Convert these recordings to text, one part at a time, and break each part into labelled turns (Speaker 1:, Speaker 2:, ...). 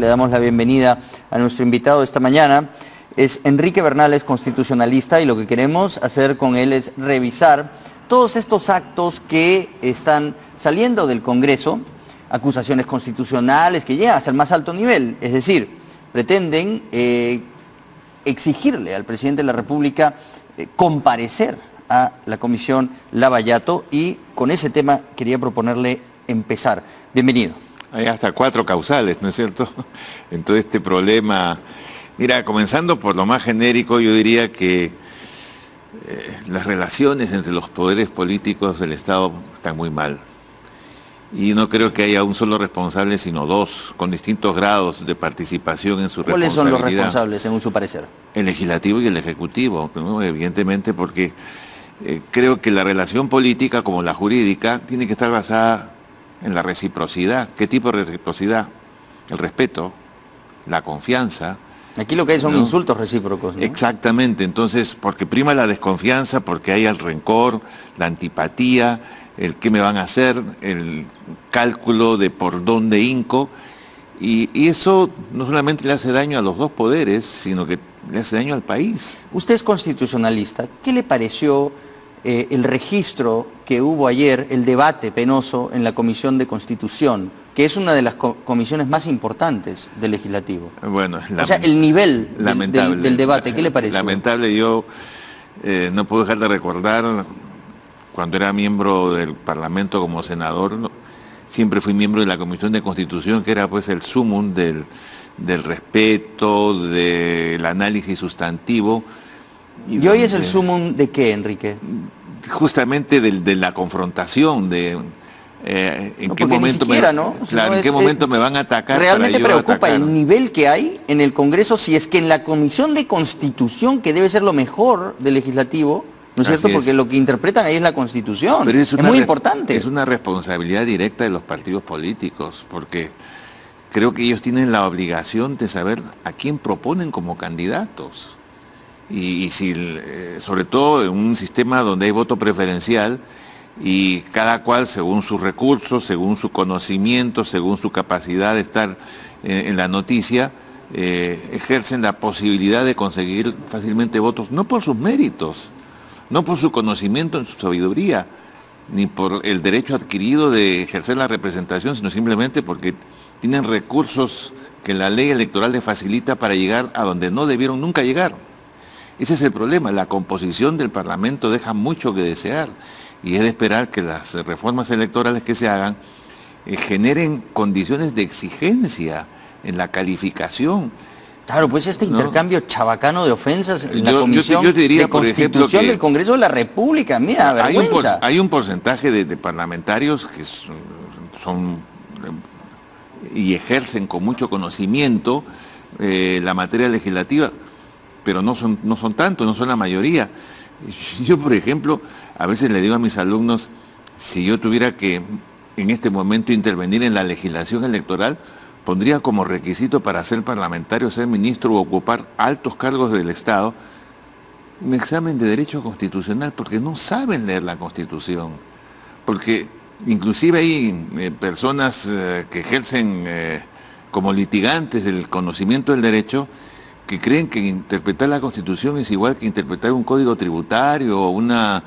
Speaker 1: Le damos la bienvenida a nuestro invitado esta mañana. Es Enrique Bernales, constitucionalista, y lo que queremos hacer con él es revisar todos estos actos que están saliendo del Congreso, acusaciones constitucionales que llegan hasta el más alto nivel, es decir, pretenden exigirle al presidente de la República comparecer a la Comisión Lavallato, y con ese tema quería proponerle empezar. Bienvenido.
Speaker 2: Hay hasta 4 causales, ¿no es cierto? En todo este problema. Mira, comenzando por lo más genérico, yo diría que las relaciones entre los poderes políticos del Estado están muy mal. Y no creo que haya un solo responsable, sino 2, con distintos grados de participación en su responsabilidad.
Speaker 1: ¿Cuáles son los responsables, según su parecer?
Speaker 2: El legislativo y el ejecutivo, ¿no? Evidentemente, porque creo que la relación política, como la jurídica, tiene que estar basada en la reciprocidad. ¿Qué tipo de reciprocidad? El respeto, la confianza.
Speaker 1: Aquí lo que hay son insultos recíprocos, ¿no?
Speaker 2: Exactamente, entonces, porque prima la desconfianza, porque hay el rencor, la antipatía, el qué me van a hacer, el cálculo de por dónde hinco, y eso no solamente le hace daño a los 2 poderes, sino que le hace daño al país.
Speaker 1: Usted es constitucionalista. ¿Qué le pareció el registro que hubo ayer, el debate penoso en la Comisión de Constitución, que es una de las comisiones más importantes del Legislativo?
Speaker 2: Bueno,
Speaker 1: o sea, el nivel del debate, ¿qué le pareció?
Speaker 2: Lamentable. Yo no puedo dejar de recordar cuando era miembro del Parlamento como senador, siempre fui miembro de la Comisión de Constitución, que era pues el sumum del respeto, del análisis sustantivo.
Speaker 1: ¿Y hoy es el sumum de qué, Enrique?
Speaker 2: Justamente de la confrontación, en qué momento me van a atacar.
Speaker 1: Realmente preocupa el nivel que hay en el Congreso, si es que en la Comisión de Constitución, que debe ser lo mejor del Legislativo, ¿no es cierto? Porque lo que interpretan ahí es la Constitución. Pero es muy importante.
Speaker 2: Es una responsabilidad directa de los partidos políticos, porque creo que ellos tienen la obligación de saber a quién proponen como candidatos. Y si, sobre todo en un sistema donde hay voto preferencial y cada cual según sus recursos, según su conocimiento, según su capacidad de estar en la noticia, ejercen la posibilidad de conseguir fácilmente votos, no por sus méritos, no por su conocimiento en su sabiduría, ni por el derecho adquirido de ejercer la representación, sino simplemente porque tienen recursos que la ley electoral les facilita para llegar a donde no debieron nunca llegar. Ese es el problema. La composición del Parlamento deja mucho que desear, y es de esperar que las reformas electorales que se hagan generen condiciones de exigencia en la calificación.
Speaker 1: Claro, pues este intercambio chabacano de ofensas en la Comisión de Constitución del Congreso de la República, mira, vergüenza.
Speaker 2: Hay un porcentaje de parlamentarios que son y ejercen con mucho conocimiento la materia legislativa, pero no son tantos, no son la mayoría. Yo, por ejemplo, a veces le digo a mis alumnos, si yo tuviera que en este momento intervenir en la legislación electoral, pondría como requisito para ser parlamentario, ser ministro o ocupar altos cargos del Estado, un examen de Derecho Constitucional, porque no saben leer la Constitución. Porque inclusive hay personas que ejercen como litigantes del conocimiento del derecho, que creen que interpretar la Constitución es igual que interpretar un código tributario o una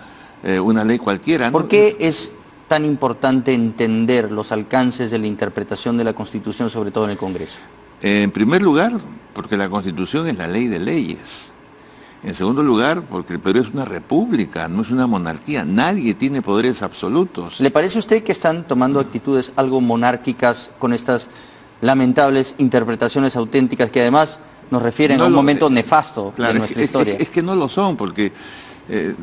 Speaker 2: ley cualquiera, ¿no?
Speaker 1: ¿Por qué es tan importante entender los alcances de la interpretación de la Constitución, sobre todo en el Congreso?
Speaker 2: En primer lugar, porque la Constitución es la ley de leyes. En segundo lugar, porque el Perú es una república, no es una monarquía. Nadie tiene poderes absolutos.
Speaker 1: ¿Le parece a usted que están tomando actitudes algo monárquicas con estas lamentables interpretaciones auténticas que además nos refieren a un momento nefasto de nuestra historia?
Speaker 2: Es que no lo son, porque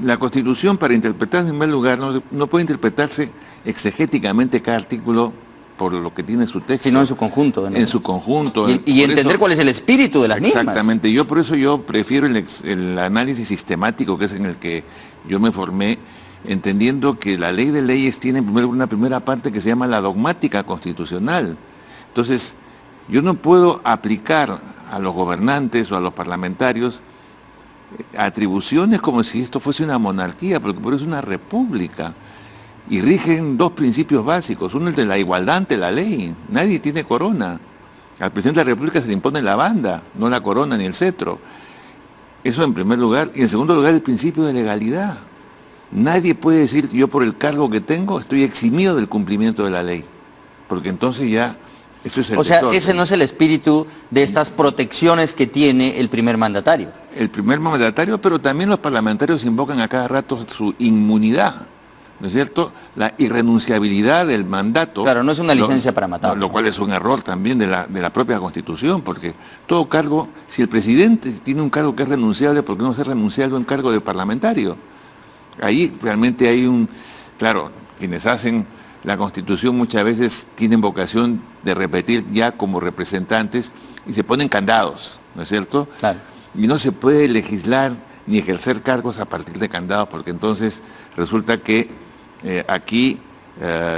Speaker 2: la Constitución, para interpretarse en primer lugar, no puede interpretarse exegéticamente cada artículo por lo que tiene su texto.
Speaker 1: Sino en su conjunto. ¿No?
Speaker 2: En su conjunto.
Speaker 1: Y entender cuál es el espíritu de las mismas.
Speaker 2: Exactamente. Por eso yo prefiero el análisis sistemático, que es en el que yo me formé, entendiendo que la ley de leyes tiene una primera parte que se llama la dogmática constitucional. Entonces, yo no puedo aplicar a los gobernantes o a los parlamentarios atribuciones como si esto fuese una monarquía, porque por eso es una república. Y rigen 2 principios básicos. Uno es el de la igualdad ante la ley. Nadie tiene corona. Al presidente de la República se le impone la banda, no la corona ni el cetro. Eso en primer lugar. Y en segundo lugar, el principio de legalidad. Nadie puede decir, yo por el cargo que tengo estoy eximido del cumplimiento de la ley. Porque entonces ya, eso es el
Speaker 1: sea,
Speaker 2: desorden.
Speaker 1: ese no es el espíritu de estas protecciones que tiene el primer mandatario.
Speaker 2: El primer mandatario, pero también los parlamentarios invocan a cada rato su inmunidad, ¿no es cierto? La irrenunciabilidad del mandato.
Speaker 1: Claro, no es una licencia para matar.
Speaker 2: Lo cual es un error también de la propia Constitución, porque todo cargo, si el presidente tiene un cargo que es renunciable, ¿por qué no ser renunciable a un cargo de parlamentario? Ahí realmente hay claro, quienes hacen la Constitución muchas veces tienen vocación de repetir ya como representantes y se ponen candados, ¿no es cierto?
Speaker 1: Claro.
Speaker 2: Y no se puede legislar ni ejercer cargos a partir de candados, porque entonces resulta que aquí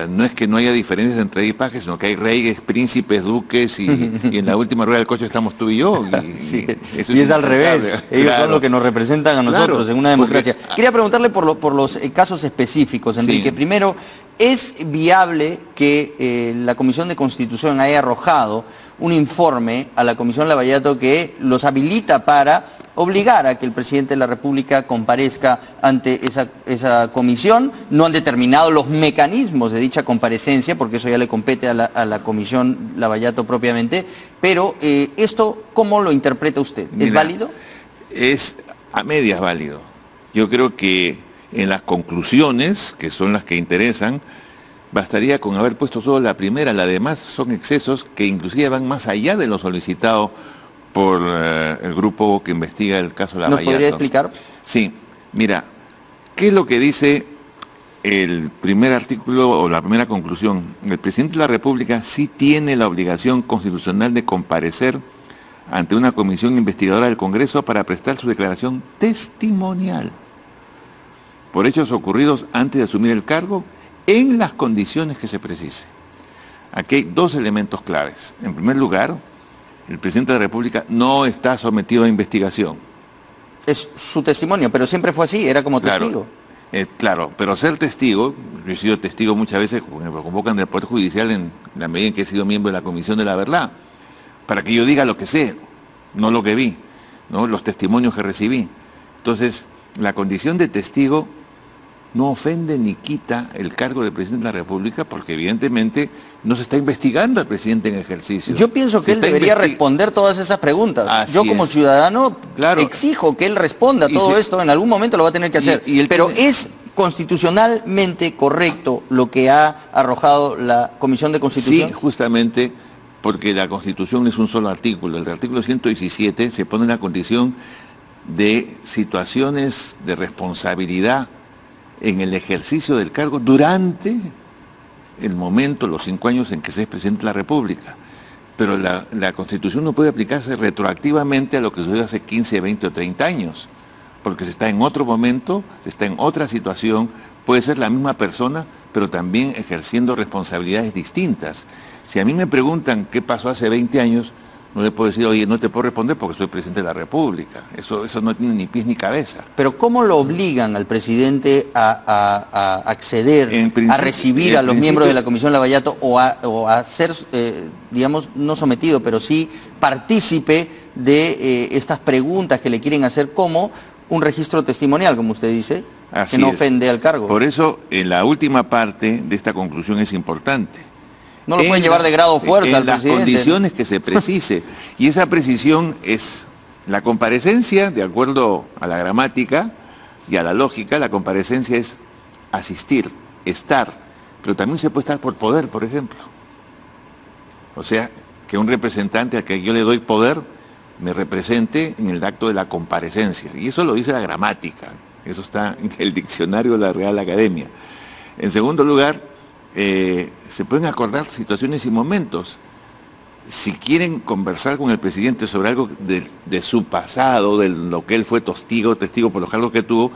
Speaker 2: no es que no haya diferencias entre rey y paje, sino que hay reyes, príncipes, duques y en la última rueda del coche estamos tú y yo.
Speaker 1: Sí.
Speaker 2: Eso
Speaker 1: Y es al revés, ellos son los que nos representan a nosotros en una democracia. Quería preguntarle por los casos específicos, Enrique.
Speaker 2: Sí.
Speaker 1: Primero, ¿es viable que la Comisión de Constitución haya arrojado un informe a la Comisión Lavallato que los habilita para obligar a que el presidente de la República comparezca ante esa comisión? No han determinado los mecanismos de dicha comparecencia, porque eso ya le compete a la Comisión Lavallato propiamente, pero ¿esto cómo lo interpreta usted? ¿Es válido?
Speaker 2: Es a medias válido. Yo creo que en las conclusiones, que son las que interesan, bastaría con haber puesto solo la primera, las demás son excesos que inclusive van más allá de lo solicitado por el grupo que investiga el caso Lavallato.
Speaker 1: ¿Nos podría explicar?
Speaker 2: Sí, mira, ¿qué es lo que dice el primer artículo o la primera conclusión? El presidente de la República sí tiene la obligación constitucional de comparecer ante una comisión investigadora del Congreso para prestar su declaración testimonial por hechos ocurridos antes de asumir el cargo en las condiciones que se precise. Aquí hay dos elementos claves. En primer lugar, el presidente de la República no está sometido a investigación.
Speaker 1: Es su testimonio, pero siempre fue así, era como testigo.
Speaker 2: Claro, pero ser testigo, yo he sido testigo muchas veces, me convocan del Poder Judicial en la medida en que he sido miembro de la Comisión de la Verdad, para que yo diga lo que sé, no lo que vi, ¿no? Los testimonios que recibí. Entonces, la condición de testigo no ofende ni quita el cargo de presidente de la República, porque evidentemente no se está investigando al presidente en ejercicio.
Speaker 1: Yo pienso que él debería responder todas esas preguntas.
Speaker 2: Así
Speaker 1: yo como ciudadano exijo que él responda todo esto, en algún momento lo va a tener que hacer. Pero ¿es constitucionalmente correcto lo que ha arrojado la Comisión de Constitución?
Speaker 2: Sí, justamente porque la Constitución es un solo artículo. El artículo 117 se pone en la condición de situaciones de responsabilidad en el ejercicio del cargo durante el momento, los 5 años en que se es presidente de la República. Pero la Constitución no puede aplicarse retroactivamente a lo que sucedió hace 15, 20 o 30 años, porque se está en otro momento, se está en otra situación, puede ser la misma persona, pero también ejerciendo responsabilidades distintas. Si a mí me preguntan qué pasó hace 20 años, no le puedo decir, oye, no te puedo responder porque soy presidente de la República. Eso no tiene ni pies ni cabeza.
Speaker 1: Pero ¿cómo lo obligan al presidente a acceder, a recibir a los miembros de la Comisión Lavallato o a ser, digamos, no sometido, pero sí partícipe de estas preguntas que le quieren hacer como un registro testimonial, como usted dice, que no ofende al cargo?
Speaker 2: Por eso, en la última parte de esta conclusión es importante.
Speaker 1: No lo pueden llevar de grado fuerza al presidente.
Speaker 2: En las condiciones que se precise. Y esa precisión es la comparecencia, de acuerdo a la gramática y a la lógica, la comparecencia es asistir, estar, pero también se puede estar por poder, por ejemplo. O sea, que un representante al que yo le doy poder me represente en el acto de la comparecencia. Y eso lo dice la gramática. Eso está en el diccionario de la Real Academia. En segundo lugar, se pueden acordar situaciones y momentos. Si quieren conversar con el presidente sobre algo de su pasado, de lo que él fue testigo por los cargos que tuvo,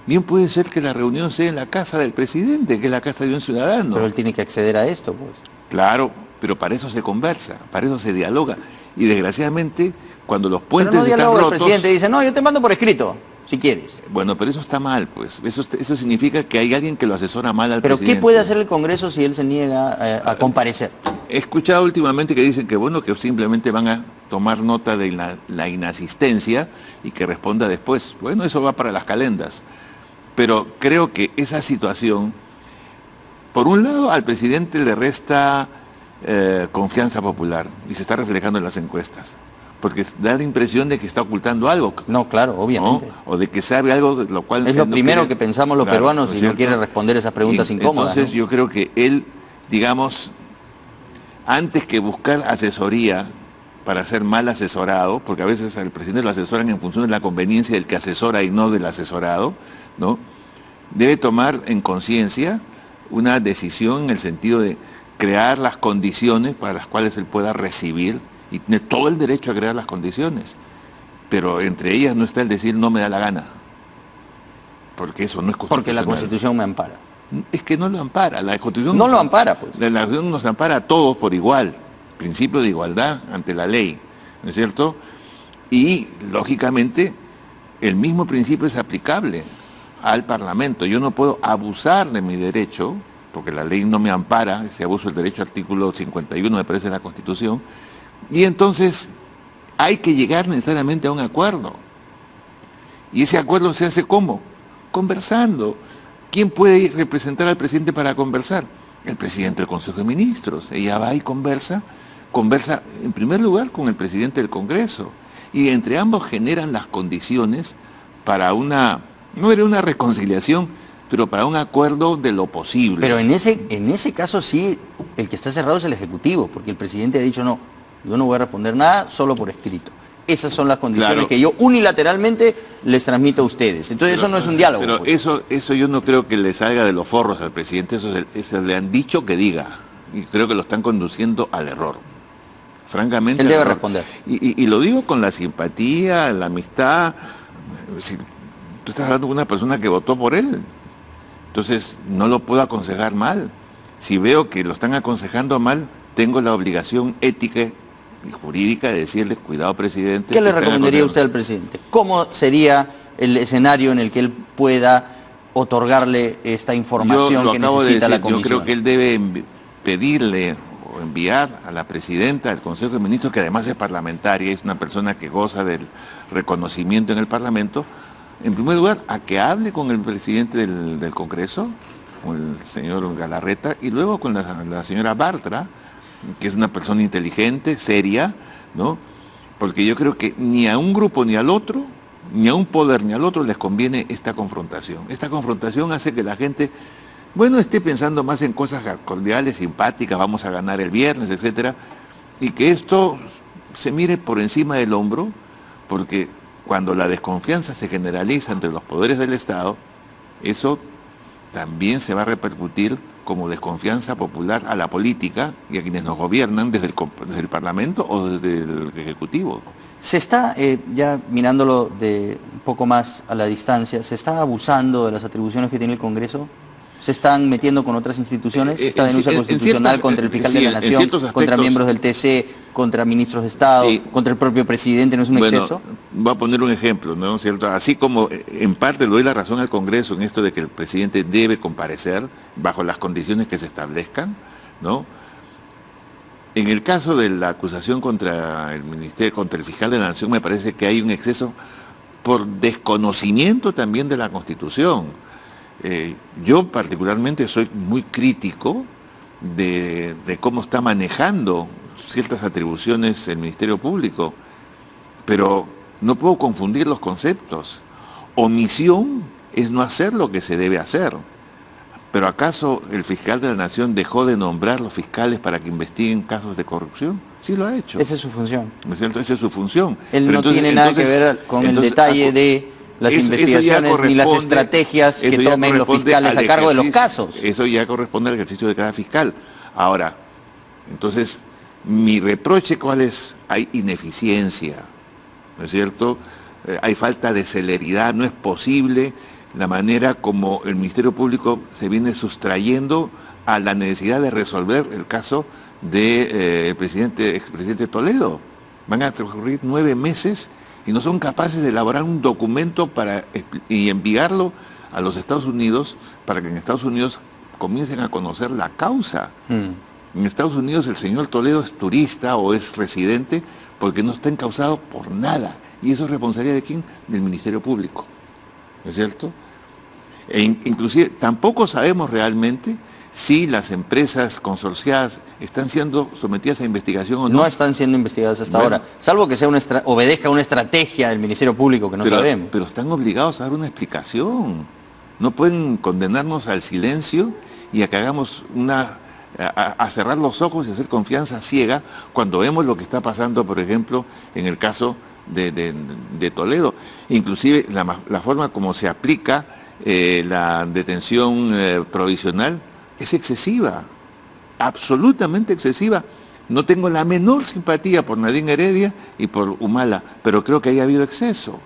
Speaker 2: bien puede ser que la reunión sea en la casa del presidente, que es la casa de un ciudadano.
Speaker 1: Pero él tiene que acceder a esto, pues.
Speaker 2: Claro, pero para eso se conversa, para eso se dialoga. Y desgraciadamente, cuando los puentes están rotos...
Speaker 1: el presidente dice, no, yo te mando por escrito, si quieres.
Speaker 2: Bueno, pero eso está mal, pues. Eso significa que hay alguien que lo asesora mal al presidente.
Speaker 1: ¿Pero qué puede hacer el Congreso si él se niega a comparecer?
Speaker 2: he escuchado últimamente que dicen que bueno, que simplemente van a tomar nota de la inasistencia y que responda después. Bueno, eso va para las calendas. Pero creo que esa situación, por un lado, al presidente le resta confianza popular y se está reflejando en las encuestas. Porque da la impresión de que está ocultando algo.
Speaker 1: No, claro, obviamente.
Speaker 2: ¿No? O de que sabe algo de lo cual...
Speaker 1: Es lo
Speaker 2: no
Speaker 1: primero
Speaker 2: quiere,
Speaker 1: que pensamos los peruanos
Speaker 2: ¿no es
Speaker 1: y no
Speaker 2: cierto?
Speaker 1: quiere responder esas preguntas incómodas.
Speaker 2: Entonces
Speaker 1: ¿no?
Speaker 2: yo creo que él, digamos, antes que buscar asesoría para ser mal asesorado, porque a veces al presidente lo asesoran en función de la conveniencia del que asesora y no del asesorado, ¿no? Debe tomar en conciencia una decisión en el sentido de crear las condiciones para las cuales él pueda recibir, y tiene todo el derecho a crear las condiciones, pero entre ellas no está el decir no me da la gana, porque eso no es constitucional.
Speaker 1: Porque la Constitución me ampara.
Speaker 2: Es que no lo ampara, la Constitución
Speaker 1: No lo ampara, pues.
Speaker 2: La Constitución nos ampara a todos por igual, principio de igualdad ante la ley, ¿no es cierto? Y, lógicamente, el mismo principio es aplicable al Parlamento. Yo no puedo abusar de mi derecho, porque la ley no me ampara, ese abuso del derecho, artículo 51 me parece de la Constitución, y entonces hay que llegar necesariamente a un acuerdo. ¿Y ese acuerdo se hace cómo? Conversando. ¿Quién puede representar al presidente para conversar? El presidente del Consejo de Ministros. Ella va y conversa en primer lugar con el presidente del Congreso. Y entre ambos generan las condiciones para una, no era una reconciliación, pero para un acuerdo de lo posible.
Speaker 1: Pero en ese caso sí, el que está cerrado es el Ejecutivo, porque el presidente ha dicho no, yo no voy a responder nada solo por escrito. Esas son las condiciones
Speaker 2: Claro.
Speaker 1: que yo unilateralmente les transmito a ustedes. Entonces eso no es un diálogo.
Speaker 2: Pero
Speaker 1: pues.
Speaker 2: eso yo no creo que le salga de los forros al presidente, eso le han dicho que diga. Y creo que lo están conduciendo al error. Francamente.
Speaker 1: Él debe
Speaker 2: error.
Speaker 1: responder.
Speaker 2: Y lo digo con la simpatía, la amistad. Si tú estás hablando con una persona que votó por él. Entonces no lo puedo aconsejar mal. Si veo que lo están aconsejando mal, tengo la obligación ética y jurídica de decirle, cuidado presidente.
Speaker 1: ¿Qué le recomendaría usted al presidente? ¿Cómo sería el escenario en el que él pueda otorgarle esta información que necesita la comisión?
Speaker 2: Yo creo que él debe pedirle o enviar a la presidenta del Consejo de Ministros, que además es parlamentaria, es una persona que goza del reconocimiento en el Parlamento, en primer lugar, a que hable con el presidente del Congreso, con el señor Galarreta, y luego con la señora Bartra, que es una persona inteligente, seria, ¿no? Porque yo creo que ni a un grupo ni al otro, ni a un poder ni al otro les conviene esta confrontación. Esta confrontación hace que la gente, bueno, esté pensando más en cosas cordiales, simpáticas, vamos a ganar el viernes, etcétera, y que esto se mire por encima del hombro, porque cuando la desconfianza se generaliza entre los poderes del Estado, eso también se va a repercutir como desconfianza popular a la política y a quienes nos gobiernan desde el Parlamento o desde el Ejecutivo.
Speaker 1: Se está, ya mirándolo de un poco más a la distancia, ¿se está abusando de las atribuciones que tiene el Congreso? ¿Se están metiendo con otras instituciones? Esta denuncia constitucional contra el fiscal de la Nación, contra miembros del TC, contra ministros de Estado, contra el propio presidente, ¿no es un exceso?
Speaker 2: Voy a poner un ejemplo, ¿no es cierto? Así como en parte le doy la razón al Congreso en esto de que el presidente debe comparecer bajo las condiciones que se establezcan, ¿no? En el caso de la acusación contra el ministerio, contra el fiscal de la Nación, me parece que hay un exceso por desconocimiento también de la Constitución. Yo particularmente soy muy crítico de cómo está manejando ciertas atribuciones el Ministerio Público, pero no puedo confundir los conceptos. Omisión es no hacer lo que se debe hacer. ¿Pero acaso el fiscal de la Nación dejó de nombrar los fiscales para que investiguen casos de corrupción? Sí lo ha hecho.
Speaker 1: Esa es su función.
Speaker 2: ¿No es cierto? Esa es su función.
Speaker 1: Él no tiene nada que ver con el detalle de las investigaciones ni las estrategias que tomen los fiscales a cargo de los casos.
Speaker 2: Eso ya corresponde al ejercicio de cada fiscal. Ahora, entonces, mi reproche, ¿cuál es? Hay ineficiencia, ¿no es cierto? Hay falta de celeridad, no es posible la manera como el Ministerio Público se viene sustrayendo a la necesidad de resolver el caso del expresidente Toledo. Van a transcurrir 9 meses y no son capaces de elaborar un documento y enviarlo a los Estados Unidos para que en Estados Unidos comiencen a conocer la causa. En Estados Unidos el señor Toledo es turista o es residente porque no está encausado por nada. ¿Y eso es responsabilidad de quién? Del Ministerio Público. ¿No es cierto? Inclusive tampoco sabemos realmente si las empresas consorciadas están siendo sometidas a investigación o no.
Speaker 1: No están siendo investigadas hasta ahora, salvo que sea obedezca a una estrategia del Ministerio Público que no sabemos.
Speaker 2: Pero están obligados a dar una explicación. No pueden condenarnos al silencio y a que hagamos a cerrar los ojos y hacer confianza ciega cuando vemos lo que está pasando, por ejemplo, en el caso de Toledo. Inclusive la forma como se aplica la detención provisional es excesiva, absolutamente excesiva. No tengo la menor simpatía por Nadine Heredia y por Humala, pero creo que ahí ha habido exceso,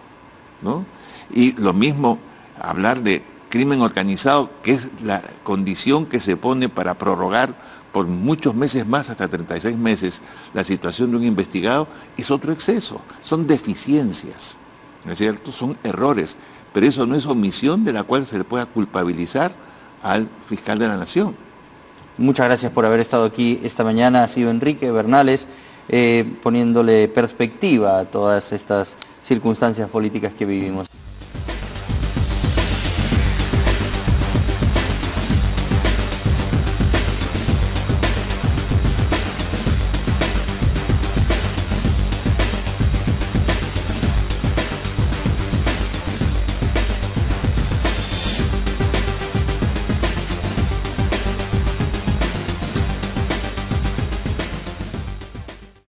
Speaker 2: ¿no? Y lo mismo, hablar de crimen organizado, que es la condición que se pone para prorrogar por muchos meses más, hasta 36 meses, la situación de un investigado, es otro exceso. Son deficiencias, ¿no es cierto? Son errores, pero eso no es omisión de la cual se le pueda culpabilizar al fiscal de la Nación.
Speaker 1: Muchas gracias por haber estado aquí esta mañana. Ha sido Enrique Bernales, poniéndole perspectiva a todas estas circunstancias políticas que vivimos.